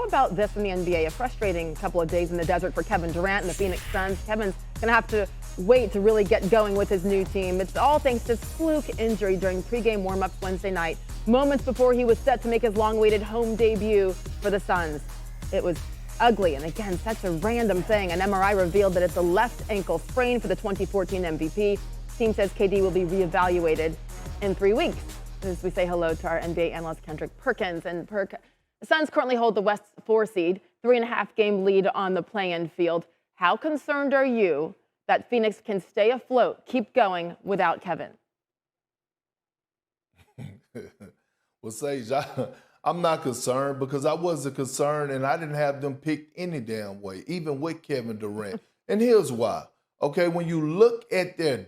about this in the NBA? A frustrating couple of days in the desert for Kevin Durant and the Phoenix Suns. Kevin's going to have to wait to really get going with his new team. It's all thanks to fluke injury during pregame warm-ups Wednesday night, moments before he was set to make his long-awaited home debut for the Suns. It was ugly, and again, such a random thing. An MRI revealed that it's a left ankle sprain for the 2014 MVP. Team says KD will be reevaluated in 3 weeks. As we say hello to our NBA analyst Kendrick Perkins. And Perk, the Suns currently hold the West's 4 seed, 3.5 game lead on the play-in field. How concerned are you that Phoenix can stay afloat, keep going without Kevin? Well, Sage, I'm not concerned because I wasn't concerned and I didn't have them picked any damn way, even with Kevin Durant. And here's why. Okay, when you look at their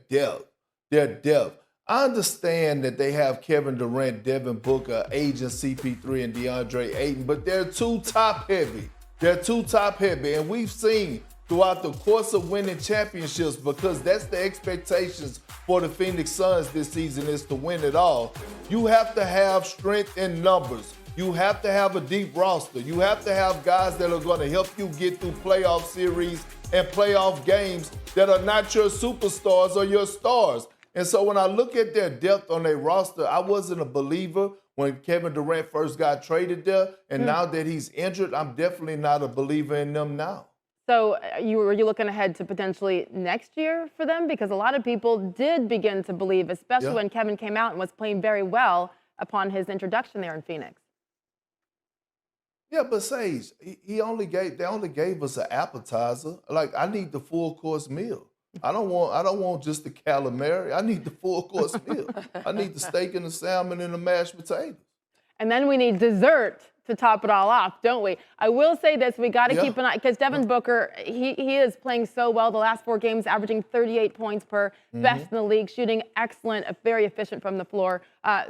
depth, I understand that they have Kevin Durant, Devin Booker, Agent CP3, and DeAndre Ayton, but they're too top-heavy. And we've seen throughout the course of winning championships, because that's the expectations for the Phoenix Suns this season, is to win it all. You have to have strength in numbers. You have to have a deep roster. You have to have guys that are going to help you get through playoff series and playoff games that are not your superstars or your stars. And so when I look at their depth on their roster, I wasn't a believer when Kevin Durant first got traded there. And now that he's injured, I'm definitely not a believer in them now. So were you looking ahead to potentially next year for them? Because a lot of people did begin to believe, especially when Kevin came out and was playing very well upon his introduction there in Phoenix. Yeah, but Sage, they only gave us an appetizer. Like, I need the full course meal. I don't want just the calamari. I need the full course meal. I need the steak and the salmon and the mashed potatoes. And then we need dessert to top it all off, don't we? I will say this, we got to keep an eye, because Devin Booker, he is playing so well the last 4 games, averaging 38 points per, best in the league, shooting excellent, very efficient from the floor.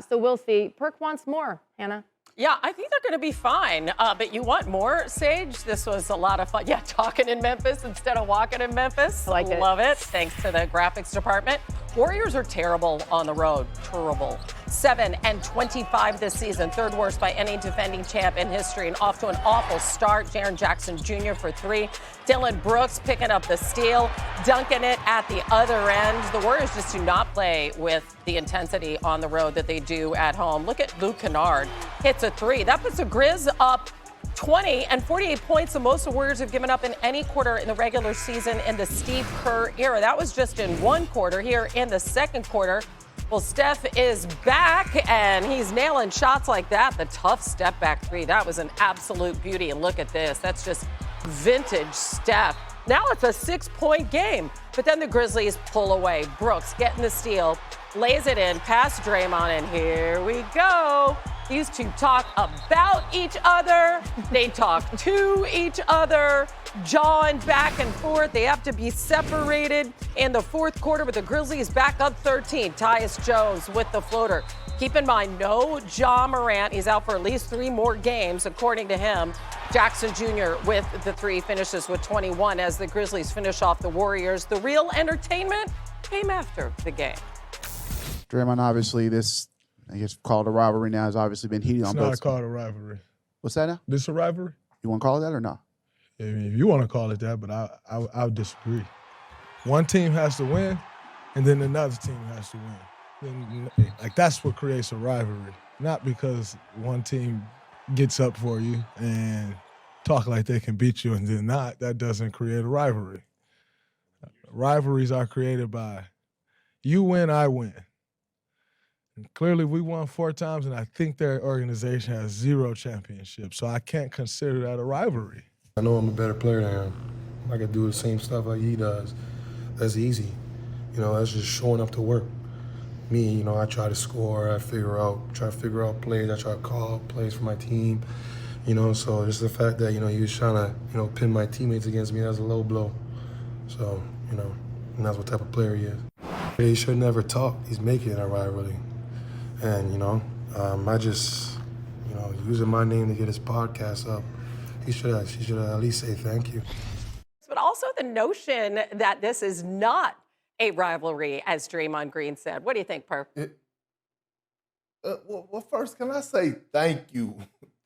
So we'll see. Perk wants more, Hannah. Yeah, I think they're going to be fine. But you want more, Sage? This was a lot of fun. Yeah, talking in Memphis instead of walking in Memphis. I like it. Love it. Thanks to the graphics department. Warriors are terrible on the road. Terrible. 7-25 this season. 3rd worst by any defending champ in history. And off to an awful start. Jaren Jackson Jr. for 3. Dillon Brooks picking up the steal, dunking it at the other end. The Warriors just do not play with the intensity on the road that they do at home. Look at Luke Kennard. Hits a 3. That puts the Grizz up 20 and 48 points, the most the Warriors have given up in any quarter in the regular season in the Steve Kerr era. That was just in 1 quarter. Here in the 2nd quarter, well, Steph is back, and he's nailing shots like that. The tough step-back 3, that was an absolute beauty. And look at this. That's just vintage Steph. Now it's a 6-point game. But then the Grizzlies pull away. Brooks getting the steal, lays it in, past Draymond, and here we go. These two talk about each other. They talk to each other, jawing back and forth. They have to be separated in the 4th quarter with the Grizzlies back up 13. Tyus Jones with the floater. Keep in mind, no Ja Morant. He's out for at least 3 more games, according to him. Jackson Jr. with the 3 finishes with 21 as the Grizzlies finish off the Warriors. The real entertainment came after the game. Draymond, obviously, I guess called a rivalry now, has obviously been heated on both sides. It's not called a rivalry. What's that now? This a rivalry? You want to call it that or no? I mean, if you want to call it that, but I would disagree. One team has to win, and then another team has to win. Like, that's what creates a rivalry, not because one team gets up for you and talk like they can beat you and then not. That doesn't create a rivalry. Rivalries are created by you win, I win. And clearly, we won 4 times, and I think their organization has 0 championships, so I can't consider that a rivalry. I know I'm a better player than him. I can do the same stuff like he does. That's easy. That's just showing up to work. Me, I try to score, try to figure out plays, I try to call plays for my team, so just the fact that, he was trying to, pin my teammates against me, that's a low blow. So, and that's what type of player he is. He should never talk. He's making it a rivalry. And, I just, using my name to get his podcast up, he should at least say thank you. But also the notion that this is not a rivalry, as Draymond Green said. What do you think, Perk? Well, first, can I say thank you?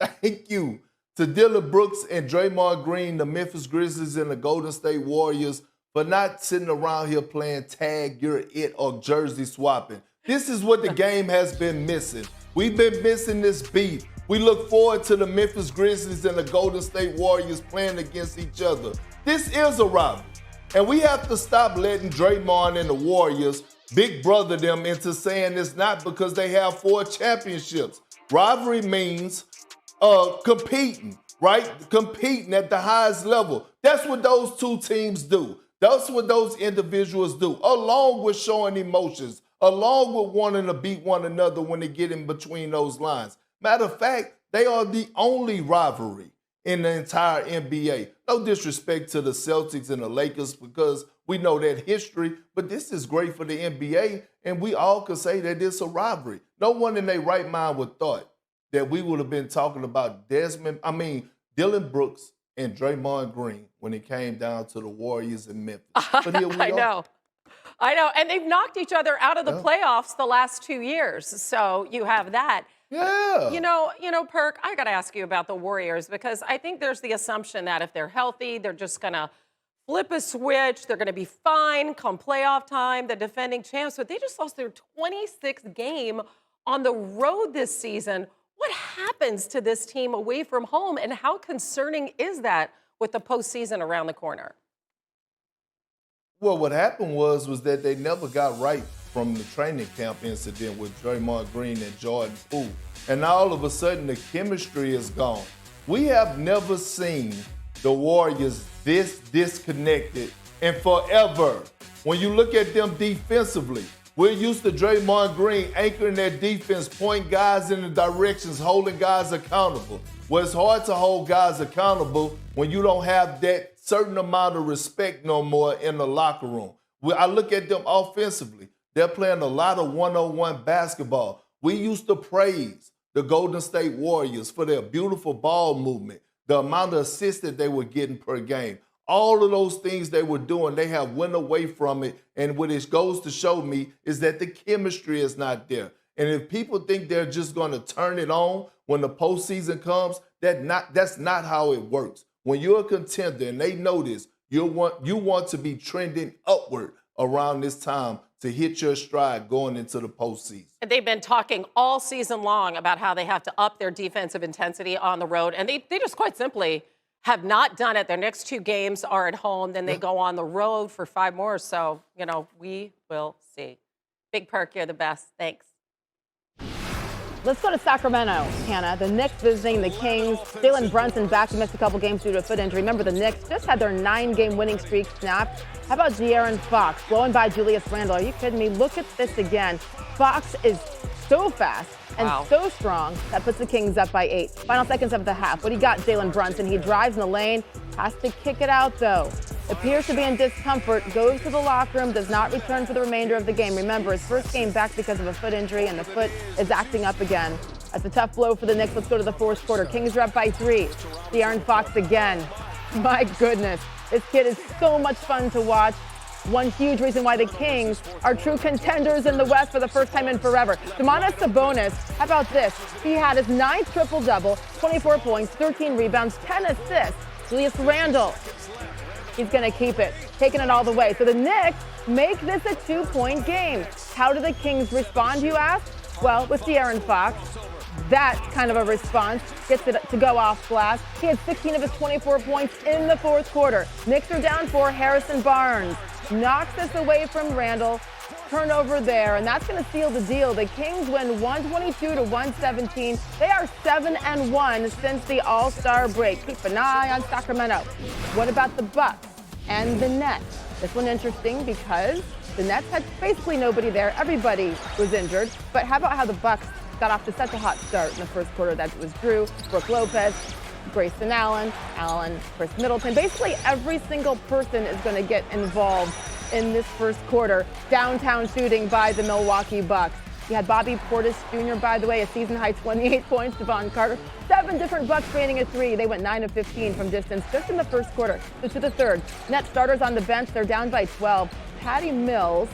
Thank you to Dillon Brooks and Draymond Green, the Memphis Grizzlies and the Golden State Warriors, for not sitting around here playing tag, you're it, or jersey swapping. This is what the game has been missing. We've been missing this beat. We look forward to the Memphis Grizzlies and the Golden State Warriors playing against each other. This is a rivalry. And we have to stop letting Draymond and the Warriors big brother them into saying it's not because they have 4 championships. Rivalry means competing, right? Competing at the highest level. That's what those two teams do. That's what those individuals do, along with showing emotions, along with wanting to beat one another when they get in between those lines. Matter of fact, they are the only rivalry in the entire NBA. No disrespect to the Celtics and the Lakers because we know that history, but this is great for the NBA, and we all could say that it's a rivalry. No one in their right mind would thought that we would have been talking about Dillon Brooks and Draymond Green when it came down to the Warriors in Memphis. But here we are. I know, and they've knocked each other out of the playoffs the last 2 years, so you have that. Yeah. You know, Perk, I got to ask you about the Warriors because I think there's the assumption that if they're healthy, they're just going to flip a switch. They're going to be fine come playoff time, the defending champs. But they just lost their 26th game on the road this season. What happens to this team away from home, and how concerning is that with the postseason around the corner? Well, what happened was that they never got right from the training camp incident with Draymond Green and Jordan Poole. And now all of a sudden the chemistry is gone. We have never seen the Warriors this disconnected in forever. When you look at them defensively, we're used to Draymond Green anchoring that defense, pointing guys in the directions, holding guys accountable. Well, it's hard to hold guys accountable when you don't have that certain amount of respect no more in the locker room. I look at them offensively. They're playing a lot of one-on-one basketball. We used to praise the Golden State Warriors for their beautiful ball movement, the amount of assists that they were getting per game. All of those things they were doing, they have went away from it. And what it goes to show me is that the chemistry is not there. And if people think they're just going to turn it on when the postseason comes, that's not how it works. When you're a contender and they know this, you want to be trending upward around this time to hit your stride going into the postseason. And they've been talking all season long about how they have to up their defensive intensity on the road. And they just quite simply have not done it. Their next 2 games are at home. Then they go on the road for 5 more. So, we will see. Big Perk, you're the best. Thanks. Let's go to Sacramento, Hannah. The Knicks visiting the Kings. Jalen Brunson back to miss a couple games due to a foot injury. Remember, the Knicks just had their 9-game winning streak snapped. How about De'Aaron Fox blowing by Julius Randle? Are you kidding me? Look at this again. Fox is so fast and so strong. That puts the Kings up by 8. Final seconds of the half. What do you got, Jalen Brunson? He drives in the lane. Has to kick it out, though. Appears to be in discomfort. Goes to the locker room. Does not return for the remainder of the game. Remember, his first game back because of a foot injury, and the foot is acting up again. That's a tough blow for the Knicks. Let's go to the fourth quarter. Kings are up by 3. De'Aaron Fox again. My goodness. This kid is so much fun to watch. One huge reason why the Kings are true contenders in the West for the first time in forever. Domantas Sabonis, how about this? He had his 9th triple-double, 24 points, 13 rebounds, 10 assists. Julius Randle, he's going to keep it, taking it all the way. So the Knicks make this a 2-point game. How do the Kings respond, you ask? Well, with De'Aaron Fox, that kind of a response gets it to go off glass. He had 16 of his 24 points in the fourth quarter. Knicks are down 4. Harrison Barnes knocks this away from Randle. Turnover there, and that's going to seal the deal. The Kings win 122-117. They are 7-1 since the All-Star break. Keep an eye on Sacramento. What about the Bucks and the Nets? This one interesting because the Nets had basically nobody there. Everybody was injured. But how about how the Bucks got off to such a hot start in the first quarter? That was Drew, Brooke Lopez, Grayson Allen, Chris Middleton. Basically, every single person is going to get involved in this first quarter. Downtown shooting by the Milwaukee Bucks. You had Bobby Portis Jr., by the way, a season-high 28 points. Devon Carter, 7 different Bucks draining a 3. They went 9 of 15 from distance just in the first quarter. So to the third. Net starters on the bench. They're down by 12. Patty Mills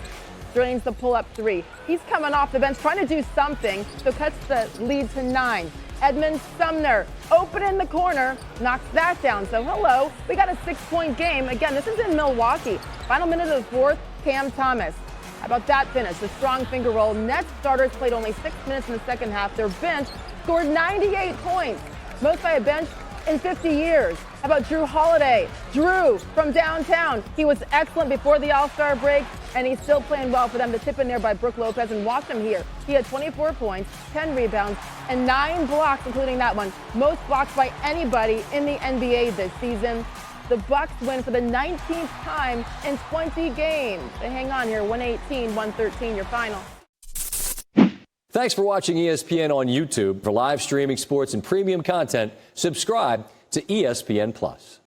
drains the pull-up 3. He's coming off the bench trying to do something, so cuts the lead to 9. Edmund Sumner, open in the corner, knocks that down. So hello, we got a 6-point game. Again, this is in Milwaukee. Final minute of the fourth, Cam Thomas. How about that finish? The strong finger roll. Nets starters played only 6 minutes in the second half. Their bench scored 98 points, most by a bench in 50 years. How about Drew Holiday? Drew from downtown. He was excellent before the All-Star break, and he's still playing well for them. The tip in there by Brook Lopez, and watch him here. He had 24 points, 10 rebounds, and 9 blocks, including that one. Most blocks by anybody in the NBA this season. The Bucks win for the 19th time in 20 games. They hang on here, 118-113, your final. Thanks for watching ESPN on YouTube. For live streaming sports and premium content, subscribe to ESPN+.